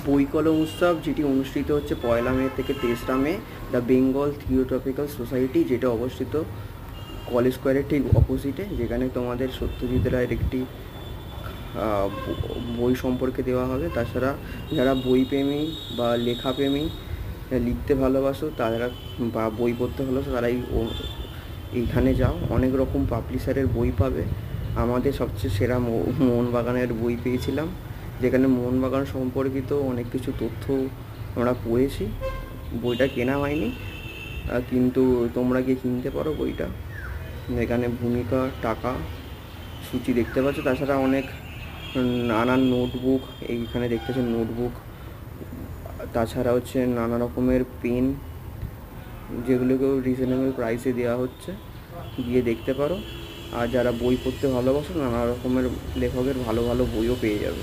বই কলম উৎসব, যেটি অনুষ্ঠিত হচ্ছে 1 মে থেকে 23 মে, দ্য বেঙ্গল থিওটপিক্যাল সোসাইটি, যেটা অবস্থিত কলেজ স্কোয়ারের ঠিক অপোজিটে, যেখানে তোমাদের সত্যজিৎ রায়ের একটি বই সম্পর্কে দেওয়া হবে। তাছাড়া যারা বইপ্রেমী বা লেখাপ্রেমী, লিখতে ভালোবাসো তারা বা বই পড়তে ভালোবাসো, তারাই এইখানে যাও। অনেক রকম পাবলিশারের বই পাবে। আমাদের সবচেয়ে সেরা মোহনবাগানের বই পেয়েছিলাম, যেখানে মোহনবাগান সম্পর্কিত অনেক কিছু তথ্য আমরা পড়েছি। বইটা কেনা হয়নি, কিন্তু তোমরা গিয়ে কিনতে পারো বইটা। এখানে ভূমিকা, টাকা, সূচি দেখতে পাচ্ছ। তাছাড়া অনেক নানান নোটবুক এইখানে দেখতেছো, নোটবুক। তাছাড়া হচ্ছে নানা রকমের পেন, যেগুলোকেও রিজনেবল প্রাইসে দেওয়া হচ্ছে, গিয়ে দেখতে পারো। আর যারা বই পড়তে ভালোবাসো, নানা রকমের লেখকের ভালো ভালো বইও পেয়ে যাবে।